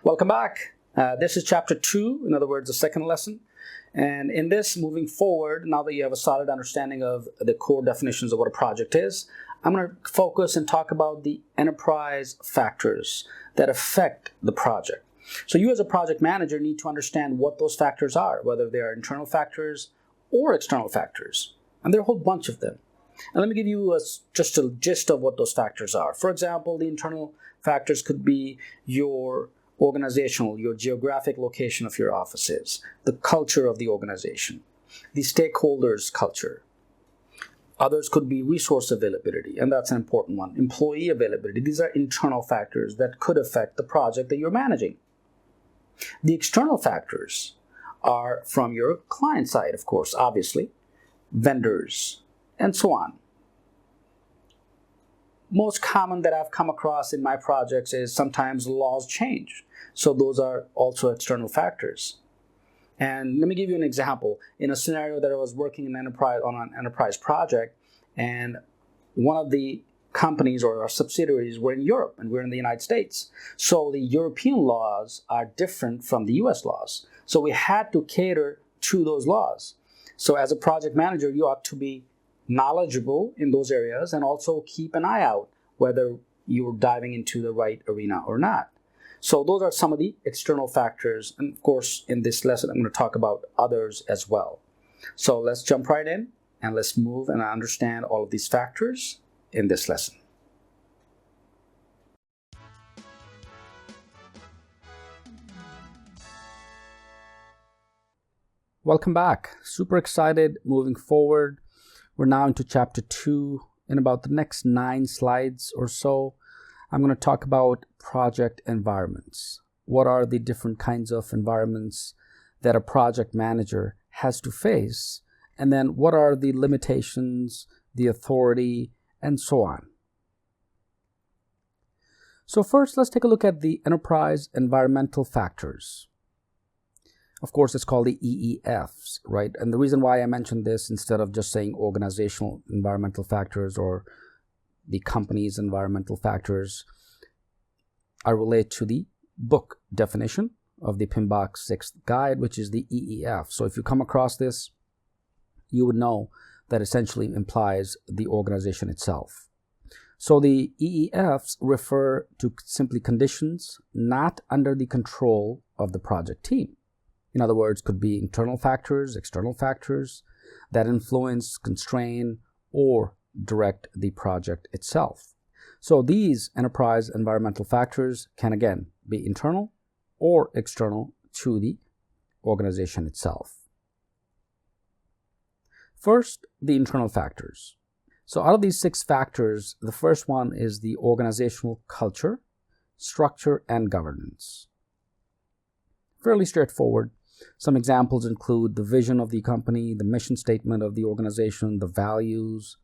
Welcome back. This is chapter 2, in other words, the second lesson. And in this, moving forward, now that you have a solid understanding of the core definitions of what a project is, I'm going to focus and talk about the enterprise factors that affect the project. So you as a project manager need to understand what those factors are, whether they are internal factors or external factors. And there are a whole bunch of them. And let me give you just a gist of what those factors are. For example, the internal factors could be your organizational, your geographic location of your offices, the culture of the organization, the stakeholders' culture. Others could be resource availability, and that's an important one. Employee availability. These are internal factors that could affect the project that you're managing. The external factors are from your client side, of course, obviously, vendors, and so on. Most common that I've come across in my projects is sometimes laws change. So those are also external factors. And let me give you an example. In a scenario that I was working on an enterprise project, and one of the companies or our subsidiaries were in Europe and we're in the United States. So the European laws are different from the US laws. So we had to cater to those laws. So as a project manager, you ought to be knowledgeable in those areas and also keep an eye out whether you're diving into the right arena or not. So those are some of the external factors. And of course, in this lesson, I'm going to talk about others as well. So let's jump right in and let's move and understand all of these factors in this lesson. Welcome back. Super excited moving forward. We're now into chapter 2. In about the next 9 slides or so, I'm going to talk about project environments. What are the different kinds of environments that a project manager has to face? And then what are the limitations, the authority, and so on. So first, let's take a look at the enterprise environmental factors. Of course, it's called the EEFs, right? And the reason why I mentioned this instead of just saying organizational environmental factors or the company's environmental factors, I relate to the book definition of the PMBOK 6th guide, which is the EEF. So if you come across this, you would know that essentially implies the organization itself. So the EEFs refer to simply conditions not under the control of the project team. In other words, could be internal factors, external factors that influence, constrain, or direct the project itself. So these enterprise environmental factors can again be internal or external to the organization itself. First, the internal factors. So out of these 6 factors, the first one is the organizational culture, structure, and governance. Fairly straightforward. Some examples include the vision of the company, the mission statement of the organization, the values,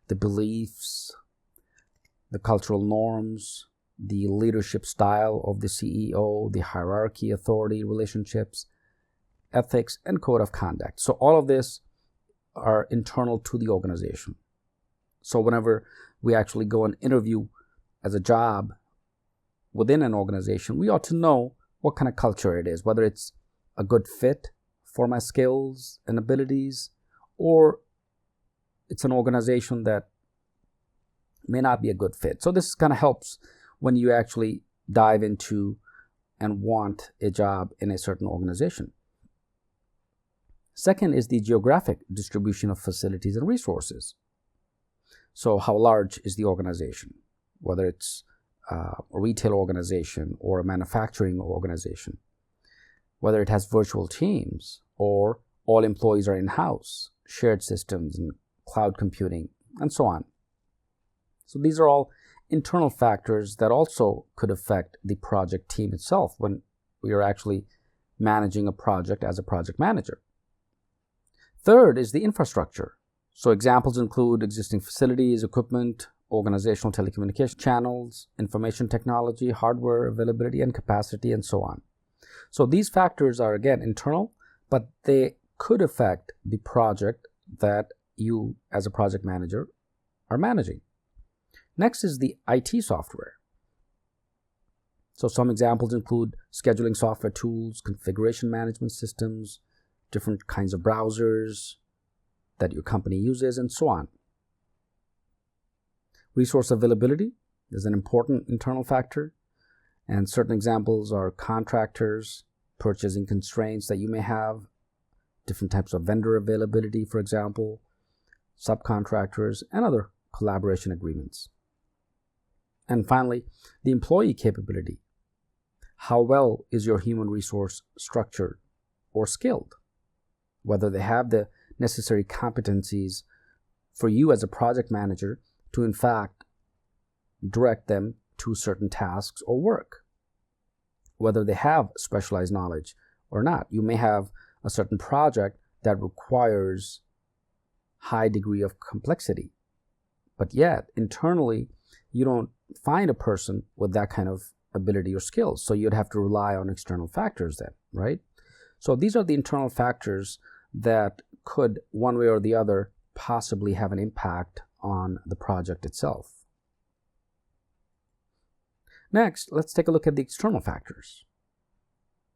the beliefs, the cultural norms, the leadership style of the CEO, the hierarchy, authority, relationships, ethics, and code of conduct. So all of this are internal to the organization. So whenever we actually go and interview as a job within an organization, we ought to know what kind of culture it is, whether it's a good fit for my skills and abilities, or it's an organization that may not be a good fit. So this kind of helps when you actually dive into and want a job in a certain organization. Second is the geographic distribution of facilities and resources. So how large is the organization, whether it's a retail organization or a manufacturing organization, whether it has virtual teams or all employees are in-house, shared systems and cloud computing, and so on. So these are all internal factors that also could affect the project team itself when we are actually managing a project as a project manager. Third is the infrastructure. So examples include existing facilities, equipment, organizational telecommunication channels, information technology, hardware availability and capacity, and so on. So these factors are again internal, but they could affect the project that you as a project manager are managing. Next is the IT software. So some examples include scheduling software tools, configuration management systems, different kinds of browsers that your company uses, and so on. Resource availability is an important internal factor, and certain examples are contractors, purchasing constraints that you may have, different types of vendor availability, for example, subcontractors, and other collaboration agreements. And finally, the employee capability. How well is your human resource structured or skilled? Whether they have the necessary competencies for you as a project manager to in fact direct them to certain tasks or work. Whether they have specialized knowledge or not. You may have a certain project that requires high degree of complexity, but yet internally you don't find a person with that kind of ability or skills, so you'd have to rely on external factors then, right? So these are the internal factors that could, one way or the other, possibly have an impact on the project itself. Next, let's take a look at the external factors.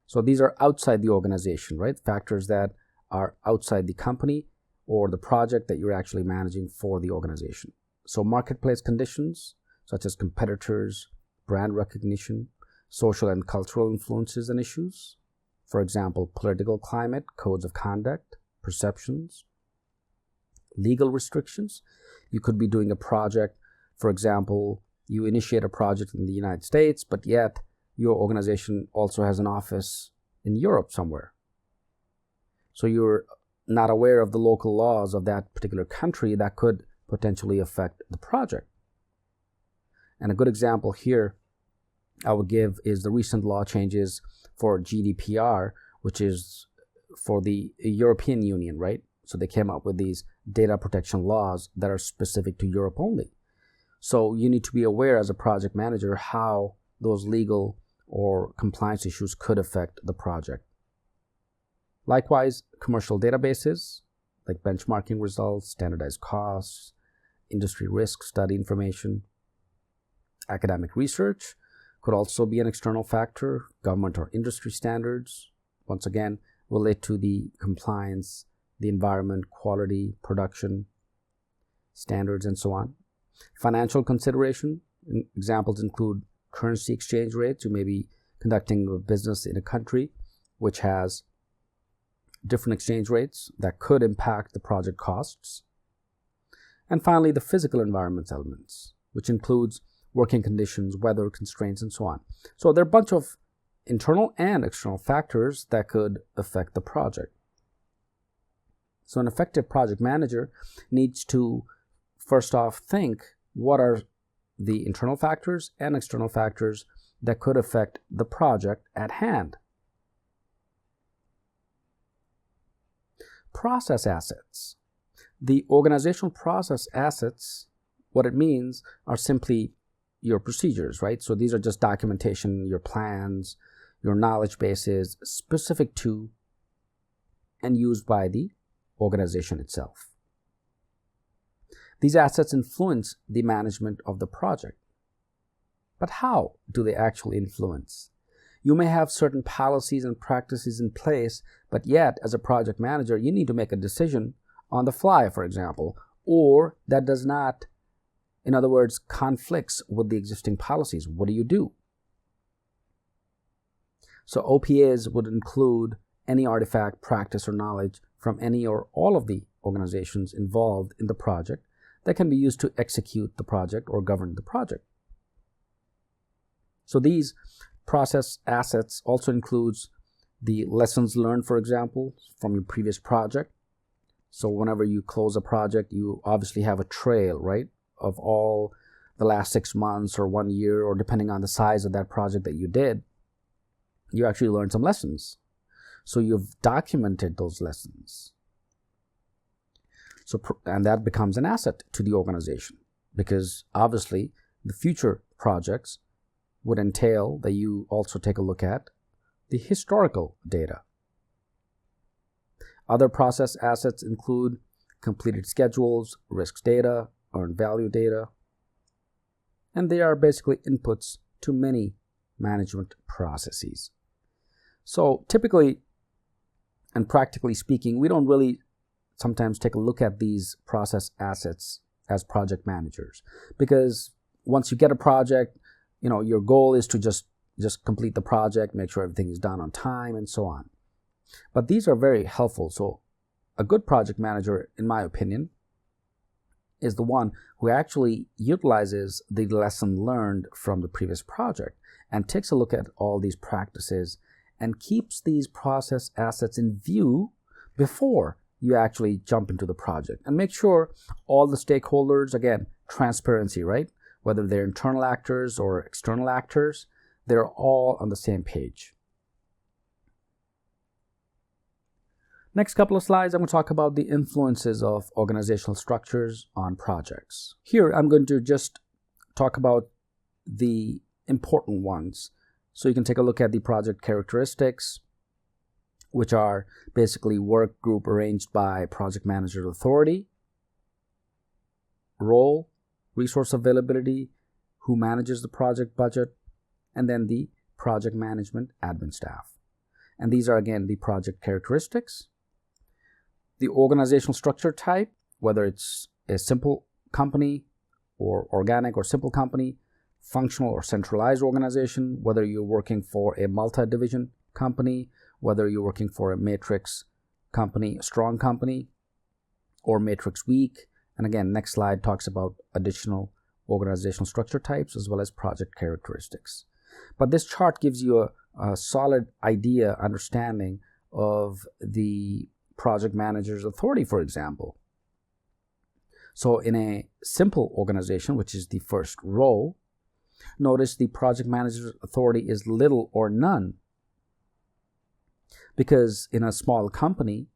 So these are outside the organization, right? Factors that are outside the company or the project that you're actually managing for the organization. So marketplace conditions, such as competitors, brand recognition, social and cultural influences and issues. For example, political climate, codes of conduct, perceptions, legal restrictions. You could be doing a project, for example, you initiate a project in the United States, but yet your organization also has an office in Europe somewhere. So you're not aware of the local laws of that particular country that could potentially affect the project. And a good example here I would give is the recent law changes for GDPR, which is for the European Union, right? So they came up with these data protection laws that are specific to Europe only. So you need to be aware as a project manager how those legal or compliance issues could affect the project. Likewise, commercial databases like benchmarking results, standardized costs, industry risk study information. Academic research could also be an external factor. Government or industry standards, once again, relate to the compliance, the environment, quality, production, standards, and so on. Financial consideration, examples include currency exchange rates. You may be conducting a business in a country which has different exchange rates that could impact the project costs. And finally, the physical environment elements, which includes working conditions, weather constraints, and so on. So there are a bunch of internal and external factors that could affect the project. So an effective project manager needs to first off think what are the internal factors and external factors that could affect the project at hand. Process assets. The organizational process assets, what it means are simply your procedures, right? So these are just documentation, your plans, your knowledge bases specific to and used by the organization itself. These assets influence the management of the project. But how do they actually influence? You may have certain policies and practices in place, but yet as a project manager, you need to make a decision on the fly, for example, or that does not, in other words, conflicts with the existing policies. What do you do? So OPAs would include any artifact, practice, or knowledge from any or all of the organizations involved in the project that can be used to execute the project or govern the project. So these process assets also includes the lessons learned, for example, from your previous project. So whenever you close a project, you obviously have a trail, right, of all the last 6 months or 1 year, or depending on the size of that project that you did, you actually learned some lessons. So you've documented those lessons. And that becomes an asset to the organization, because obviously the future projects would entail that you also take a look at the historical data. Other process assets include completed schedules, risks data, earned value data, and they are basically inputs to many management processes. So typically and practically speaking, we don't really sometimes take a look at these process assets as project managers, because once you get a project, your goal is to just complete the project, make sure everything is done on time, and so on. But these are very helpful. So a good project manager, in my opinion, is the one who actually utilizes the lesson learned from the previous project and takes a look at all these practices and keeps these process assets in view before you actually jump into the project, and make sure all the stakeholders, again, transparency, right? Whether they're internal actors or external actors, they're all on the same page. Next couple of slides, I'm going to talk about the influences of organizational structures on projects. Here, I'm going to just talk about the important ones. So you can take a look at the project characteristics, which are basically work group arranged by project manager's authority, role, resource availability, who manages the project budget, and then the project management admin staff. And these are, again, the project characteristics. The organizational structure type, whether it's a simple company or organic or simple company, functional or centralized organization, whether you're working for a multi-division company, whether you're working for a matrix company, a strong company, or matrix weak. And again, next slide talks about additional organizational structure types as well as project characteristics. But this chart gives you a solid idea, understanding of the project manager's authority, for example. So in a simple organization, which is the first row, notice the project manager's authority is little or none, because in a small company,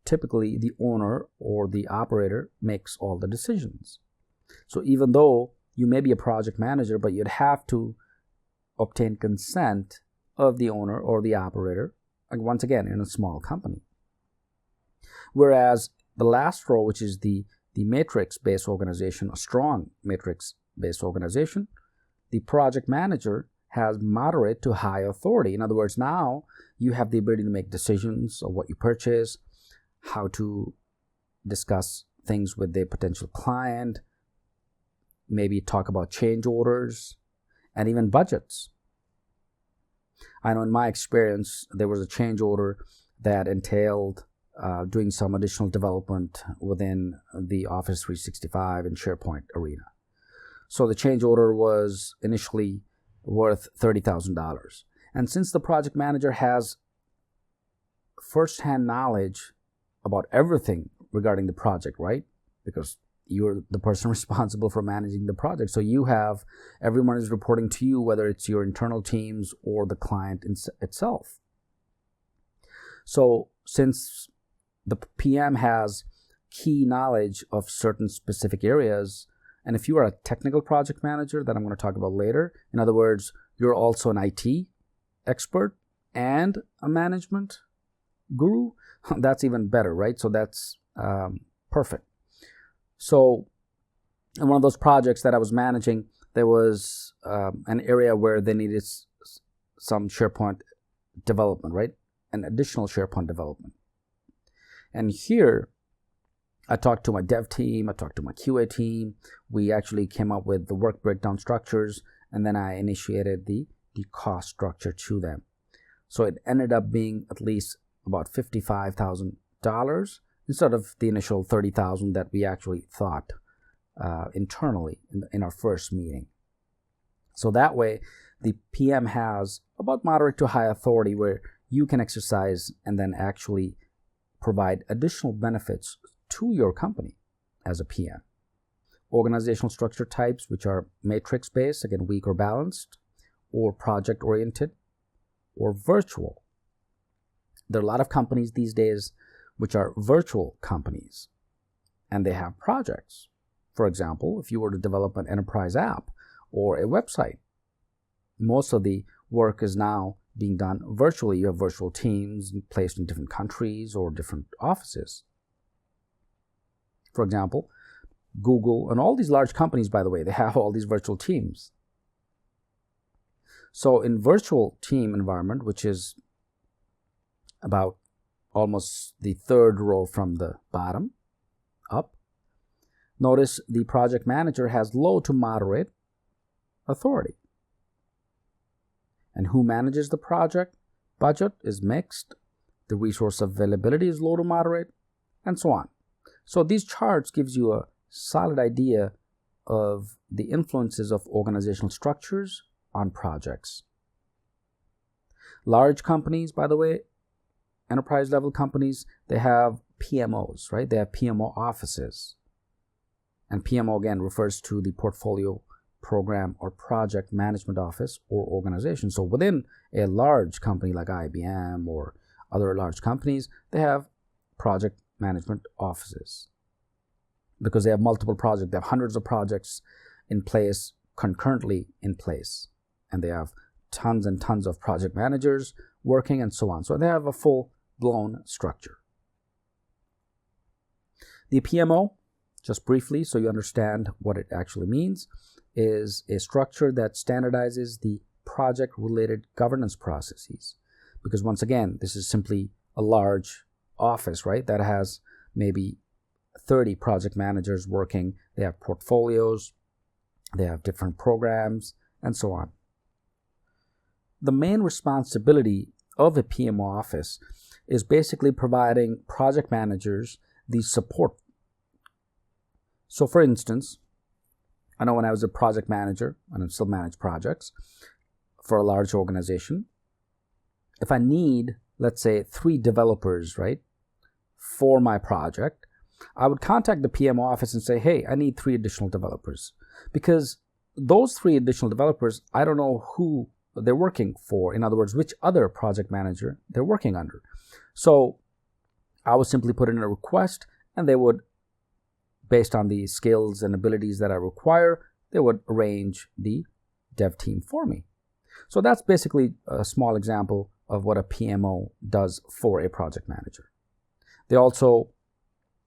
typically the owner or the operator makes all the decisions. So even though you may be a project manager, but you'd have to obtain consent of the owner or the operator, like once again, in a small company. Whereas the last row, which is the matrix-based organization, a strong matrix-based organization, the project manager has moderate to high authority. In other words, now you have the ability to make decisions of what you purchase, how to discuss things with a potential client, maybe talk about change orders, and even budgets. I know in my experience, there was a change order that entailed doing some additional development within the Office 365 and SharePoint arena. So the change order was initially worth $30,000. And since the project manager has first-hand knowledge about everything regarding the project, right? Because you're the person responsible for managing the project. So you have, everyone is reporting to you, whether it's your internal teams or the client itself. So since the PM has key knowledge of certain specific areas, and if you are a technical project manager that I'm going to talk about later, in other words, you're also an IT expert and a management guru, that's even better, right? So that's perfect. So in one of those projects that I was managing, there was an area where they needed some SharePoint development, right? An additional SharePoint development. And here, I talked to my dev team, I talked to my QA team. We actually came up with the work breakdown structures, and then I initiated the cost structure to them. So it ended up being at least about $55,000 instead of the initial $30,000 that we actually thought internally in our first meeting. So that way, the PM has about moderate to high authority where you can exercise and then actually provide additional benefits to your company as a PM. Organizational structure types, which are matrix-based, again, weak or balanced, or project-oriented, or virtual. There are a lot of companies these days which are virtual companies, and they have projects. For example, if you were to develop an enterprise app or a website, most of the work is now being done virtually. You have virtual teams placed in different countries or different offices. For example, Google and all these large companies, by the way, they have all these virtual teams. So in virtual team environment, which is about almost the third row from the bottom up, notice the project manager has low to moderate authority. And who manages the project? Budget is mixed, the resource availability is low to moderate, and so on. So these charts gives you a solid idea of the influences of organizational structures on projects. Large companies, by the way, enterprise level companies, they have PMOs, right? They have PMO offices. And PMO again refers to the portfolio program or project management office or organization. So within a large company like IBM or other large companies, they have project management offices because they have multiple projects. They have hundreds of projects in place, concurrently in place, and they have tons and tons of project managers working and so on. So they have a full-blown structure. The PMO, just briefly so you understand what it actually means, is a structure that standardizes the project-related governance processes. Because once again, this is simply a large office, right, that has maybe 30 project managers working. They have portfolios, they have different programs, and so on. The main responsibility of a PMO office is basically providing project managers the support. So for instance, I know when I was a project manager, and I still manage projects for a large organization, if I need, let's say, 3 developers, right, for my project, I would contact the PMO office and say, hey, I need 3 additional developers. Because those 3 additional developers, I don't know who they're working for. In other words, which other project manager they're working under. So I would simply put in a request, and they would, based on the skills and abilities that I require, they would arrange the dev team for me. So that's basically a small example of what a PMO does for a project manager. They also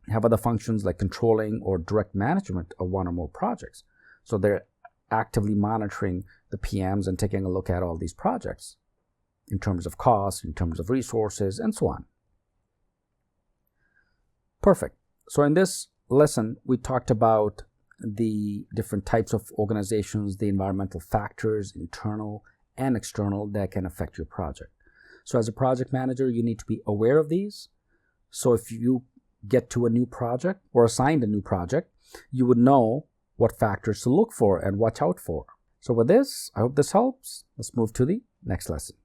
have other functions like controlling or direct management of one or more projects. So they're actively monitoring the PMs and taking a look at all these projects in terms of cost, in terms of resources, and so on. Perfect. So in this lesson, we talked about the different types of organizations, the environmental factors, internal and external, that can affect your project. So as a project manager, you need to be aware of these. So if you get to a new project or assigned a new project, you would know what factors to look for and watch out for. So with this, I hope this helps. Let's move to the next lesson.